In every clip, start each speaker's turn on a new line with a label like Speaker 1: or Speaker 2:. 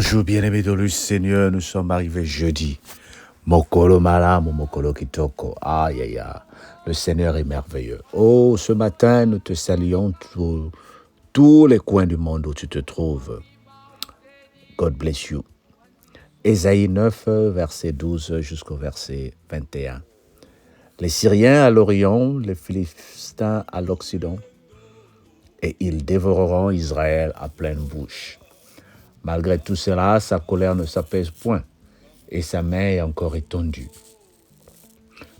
Speaker 1: Bonjour bien-aimés de le Seigneur, nous sommes arrivés jeudi. Mokolo malam, mokolo kitoko. Aïe aïe aïe, le Seigneur est merveilleux. Oh, ce matin, nous te saluons tous les coins du monde où tu te trouves. God bless you. Ésaïe 9, verset 12 jusqu'au verset 21. Les Syriens à l'Orient, les Philistins à l'Occident, et ils dévoreront Israël à pleine bouche. Malgré tout cela, sa colère ne s'apaise point, et sa main est encore étendue.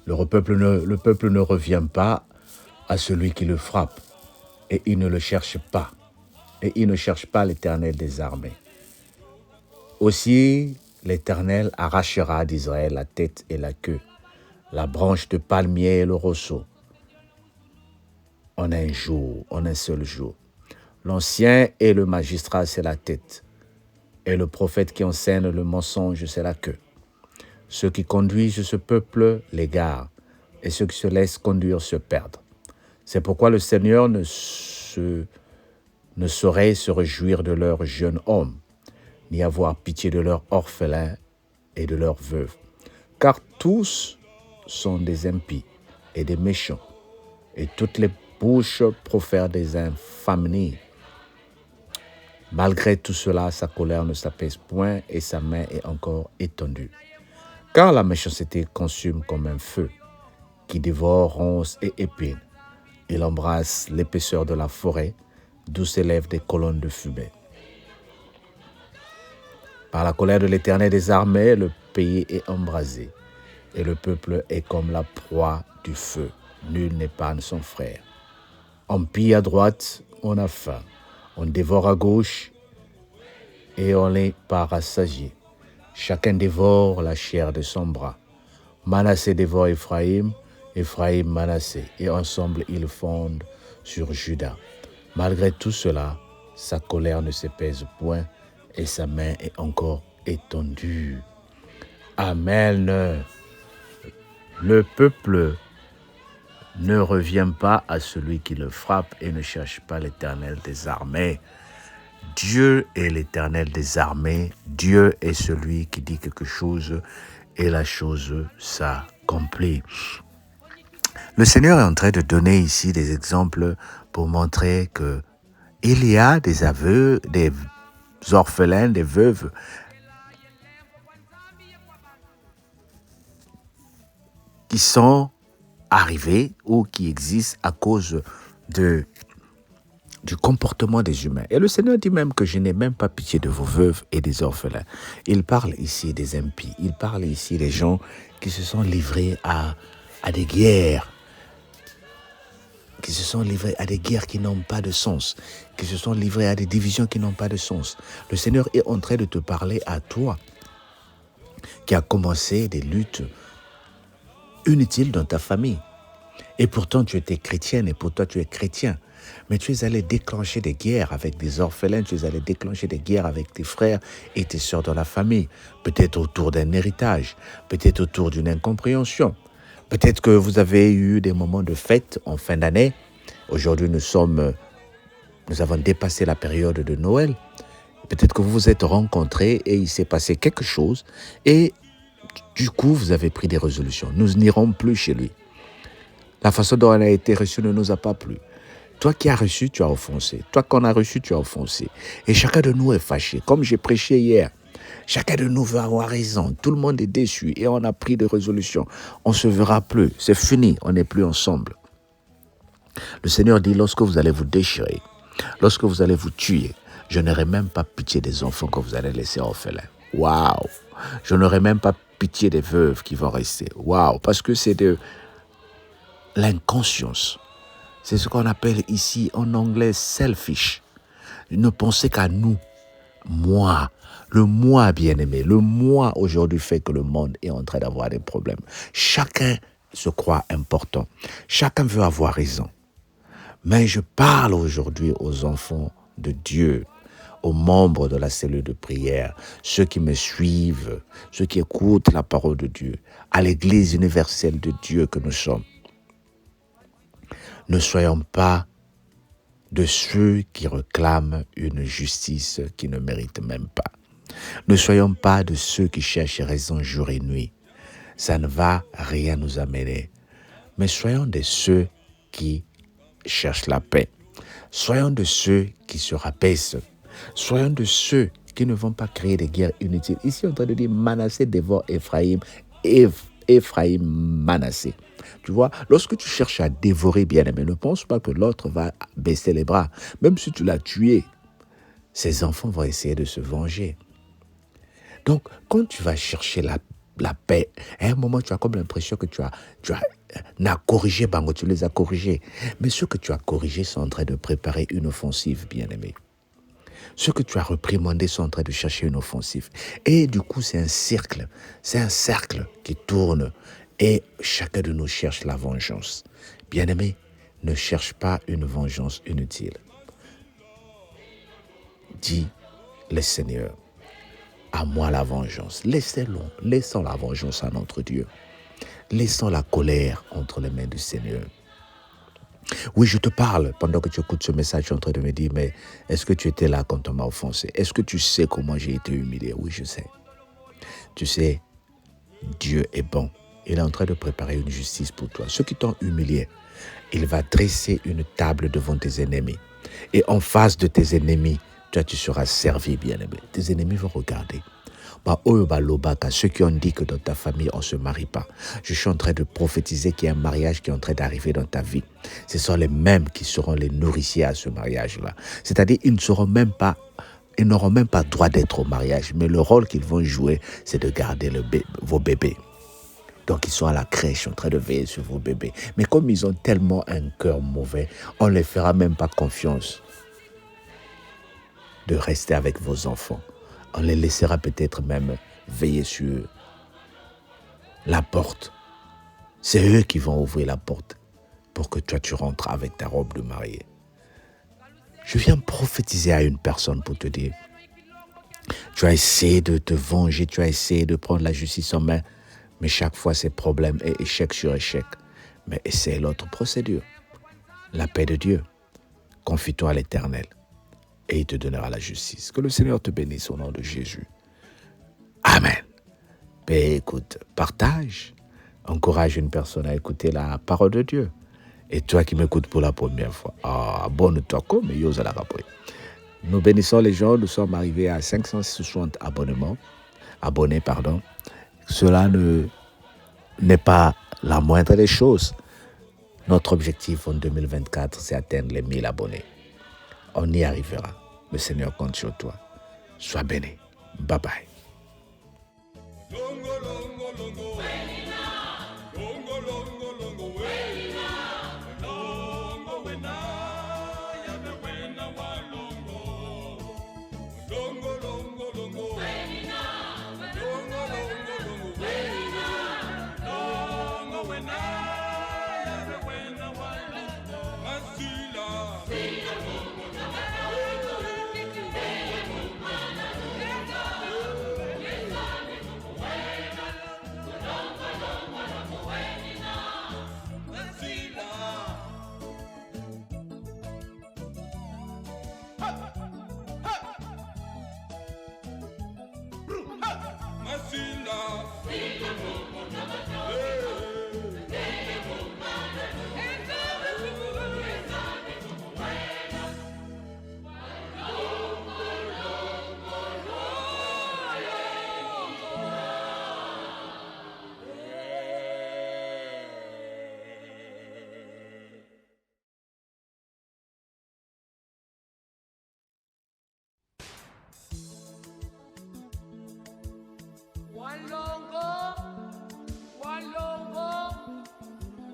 Speaker 1: Le peuple ne revient pas à celui qui le frappe, et il ne le cherche pas, et il ne cherche pas l'Éternel des armées. Aussi, l'Éternel arrachera d'Israël la tête et la queue, la branche de palmier et le rosseau, en un jour, en un seul jour. L'ancien et le magistrat, c'est la tête, et le prophète qui enseigne le mensonge, c'est la queue. Ceux qui conduisent ce peuple l'égarent, et ceux qui se laissent conduire se perdent. C'est pourquoi le Seigneur ne saurait se réjouir de leurs jeunes hommes, ni avoir pitié de leurs orphelins et de leurs veuves. Car tous sont des impies et des méchants, et toutes les bouches profèrent des infamies. Malgré tout cela, sa colère ne s'apaise point et sa main est encore étendue. Car la méchanceté consume comme un feu, qui dévore ronces et épines. Il embrasse l'épaisseur de la forêt, d'où s'élèvent des colonnes de fumée. Par la colère de l'Éternel des armées, le pays est embrasé, et le peuple est comme la proie du feu. Nul n'épargne son frère. On pille à droite, on a faim. On dévore à gauche, et on les parassagie. Chacun dévore la chair de son bras. Manassé dévore Ephraïm, Ephraïm Manassé, et ensemble ils fondent sur Juda. Malgré tout cela, sa colère ne s'épaise point, et sa main est encore étendue. Amen. Le peuple ne revient pas à celui qui le frappe et ne cherche pas l'Éternel des armées. Dieu est l'Éternel des armées. Dieu est celui qui dit quelque chose et la chose s'accomplit. Le Seigneur est en train de donner ici des exemples pour montrer que il y a des aveux, des orphelins, des veuves qui sont arrivés ou qui existent à cause du comportement des humains. Et le Seigneur dit même que je n'ai même pas pitié de vos veuves et des orphelins. Il parle ici des impies. Il parle ici des gens qui se sont livrés à des guerres, qui se sont livrés à des guerres qui n'ont pas de sens, qui se sont livrés à des divisions qui n'ont pas de sens. Le Seigneur est en train de te parler à toi, qui a commencé des luttes inutiles dans ta famille. Et pourtant, tu étais chrétienne et pour toi, tu es chrétien. Mais tu es allé déclencher des guerres avec des orphelins, tu es allé déclencher des guerres avec tes frères et tes sœurs dans la famille. Peut-être autour d'un héritage, peut-être autour d'une incompréhension. Peut-être que vous avez eu des moments de fête en fin d'année. Aujourd'hui, nous avons dépassé la période de Noël. Peut-être que vous vous êtes rencontrés et il s'est passé quelque chose et du coup, vous avez pris des résolutions. Nous n'irons plus chez lui. La façon dont on a été reçu ne nous a pas plu. Toi qui as reçu, tu as offensé. Toi qu'on a reçu, tu as offensé. Et chacun de nous est fâché. Comme j'ai prêché hier, chacun de nous veut avoir raison. Tout le monde est déçu et on a pris des résolutions. On ne se verra plus. C'est fini. On n'est plus ensemble. Le Seigneur dit, lorsque vous allez vous déchirer, lorsque vous allez vous tuer, je n'aurai même pas pitié des enfants que vous allez laisser orphelins. Waouh! Je n'aurai même pas pitié des veuves qui vont rester. Waouh! Parce que c'est de l'inconscience. C'est ce qu'on appelle ici en anglais selfish. Ne pensez qu'à nous. Moi. Le moi bien-aimé. Le moi aujourd'hui fait que le monde est en train d'avoir des problèmes. Chacun se croit important. Chacun veut avoir raison. Mais je parle aujourd'hui aux enfants de Dieu, aux membres de la cellule de prière, ceux qui me suivent, ceux qui écoutent la parole de Dieu, à l'Église universelle de Dieu que nous sommes. Ne soyons pas de ceux qui réclament une justice qui ne mérite même pas. Ne soyons pas de ceux qui cherchent raison jour et nuit. Ça ne va rien nous amener. Mais soyons de ceux qui cherchent la paix. Soyons de ceux qui se rabaissent. Soyons de ceux qui ne vont pas créer des guerres inutiles. Ici, on est en train de dire Manassé dévore Ephraïm, Ephraïm Manassé. Tu vois, lorsque tu cherches à dévorer bien-aimé, ne pense pas que l'autre va baisser les bras. Même si tu l'as tué, ses enfants vont essayer de se venger. Donc, quand tu vas chercher la paix, à un moment, tu as comme l'impression que tu n'as corrigé, Bango, tu les as corrigés. Mais ceux que tu as corrigés sont en train de préparer une offensive, bien-aimé. Ceux que tu as reprimandés sont en train de chercher une offensive. Et du coup, c'est un cercle qui tourne. Et chacun de nous cherche la vengeance. Bien-aimé, ne cherche pas une vengeance inutile. Dis, le Seigneur, à moi la vengeance. Laissons la vengeance à notre Dieu. Laissons la colère entre les mains du Seigneur. Oui, je te parle pendant que tu écoutes ce message, je suis en train de me dire, mais est-ce que tu étais là quand on m'a offensé? Est-ce que tu sais comment j'ai été humilié? Oui, je sais. Tu sais, Dieu est bon. Il est en train de préparer une justice pour toi. Ceux qui t'ont humilié, il va dresser une table devant tes ennemis. Et en face de tes ennemis, toi, tu seras servi, bien-aimé. Tes ennemis vont regarder. Ceux qui ont dit que dans ta famille, on ne se marie pas. Je suis en train de prophétiser qu'il y a un mariage qui est en train d'arriver dans ta vie. Ce sont les mêmes qui seront les nourriciers à ce mariage-là. C'est-à-dire, ils n'auront même pas droit d'être au mariage. Mais le rôle qu'ils vont jouer, c'est de garder vos bébés. Donc, ils sont à la crèche en train de veiller sur vos bébés. Mais comme ils ont tellement un cœur mauvais, on ne les fera même pas confiance de rester avec vos enfants. On les laissera peut-être même veiller sur la porte. C'est eux qui vont ouvrir la porte pour que toi, tu rentres avec ta robe de mariée. Je viens prophétiser à une personne pour te dire, tu as essayé de te venger, tu as essayé de prendre la justice en main, mais chaque fois, c'est problème et échec sur échec. Mais essaie l'autre procédure. La paix de Dieu. Confie-toi à l'Éternel et il te donnera la justice. Que le Seigneur te bénisse au nom de Jésus. Amen. Ben, écoute, partage. Encourage une personne à écouter la parole de Dieu. Et toi qui m'écoutes pour la première fois, abonne-toi comme Yosa la rapport. Nous bénissons les gens. Nous sommes arrivés à 560 abonnés. Cela n'est pas la moindre des choses. Notre objectif en 2024, c'est atteindre les 1000 abonnés. On y arrivera. Le Seigneur compte sur toi. Sois béni. Bye bye.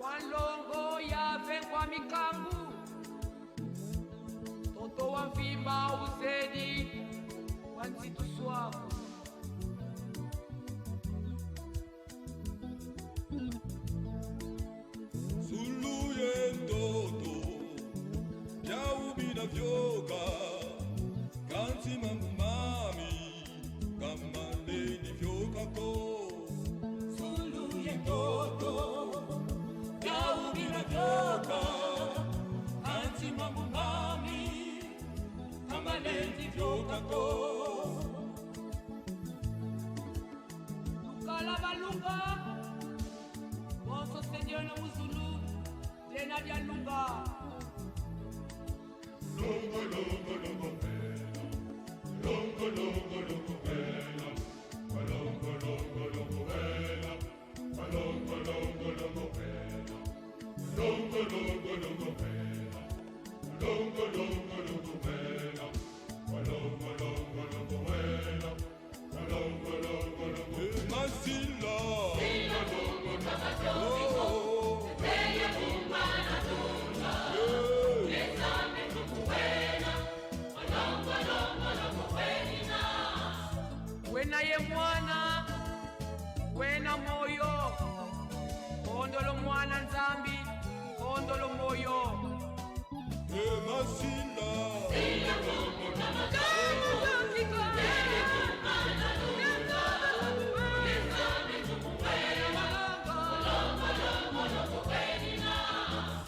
Speaker 2: Walongo ya vengwa mikangu toto wa mfimba uzedi wa nsitu swako
Speaker 3: Suluye ndoto ya ubina vyoka kansi mambu mami kamaleni vyoka ko Suluye ndoto ya ubina vyoka kansi mambu mami kamaleni vyoka ko
Speaker 2: lunga Bonso Seigneur na muzulu Tena dia lunga
Speaker 3: Longo, longo, longo, bella. Longo, longo, longo, bella. Longo, longo, longo, bella. Longo, longo, longo, bella. Longo, longo, longo, bella. Longo, longo, longo, bella. Longo, longo, longo, bella. Longo, longo, longo, Masila. Sila lungo, tabajoiko. Teya kumbana tuna. Nesame tukuwena. Longo, longo, longo, wenina.
Speaker 2: Wena ye mwana Wena moyo Ondolo mwana nzambi Ondolo moyo
Speaker 3: Masila.
Speaker 2: Sila lungo, tabajoiko. Teya kumbana tuna. Nesame tukuwena. Longo, longo, longo, wenina.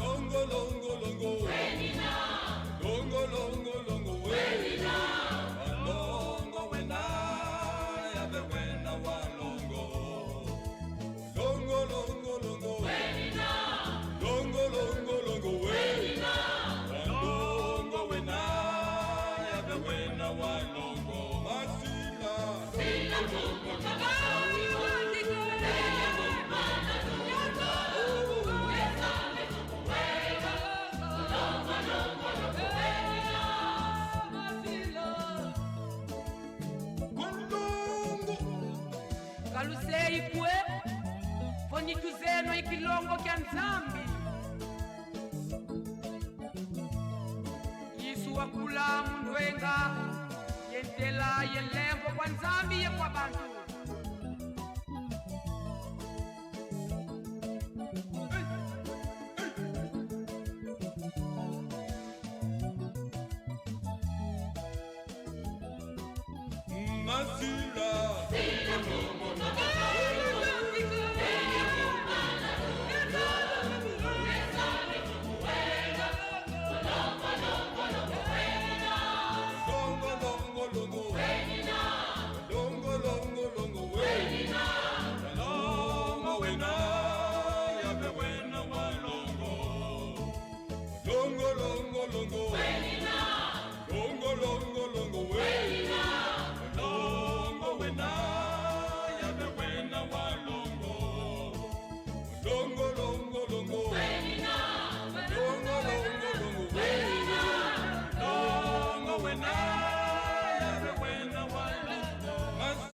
Speaker 3: Longo, longo, longo,
Speaker 2: Wenina.
Speaker 3: longo, longo, longo,
Speaker 2: Wenina.
Speaker 3: Longo, wena, yabe wena wa longo. Longo, longo, longo,
Speaker 2: Wenina.
Speaker 3: longo, longo, longo,
Speaker 2: Wenina.
Speaker 3: Longo, wena, yabe wena wa longo. Masila.
Speaker 2: Sila lungo, tabajoiko. Teya kumbana tuna. Nesame tukuwena. Longo, longo, longo, wenina.
Speaker 3: Longo.
Speaker 2: Kalusei kwe Fonyituzeno ikilongo kya nzambi Yisu wakula mndwenga Yentela yelengo kwa nzambi ye kwa bantu
Speaker 3: Masila.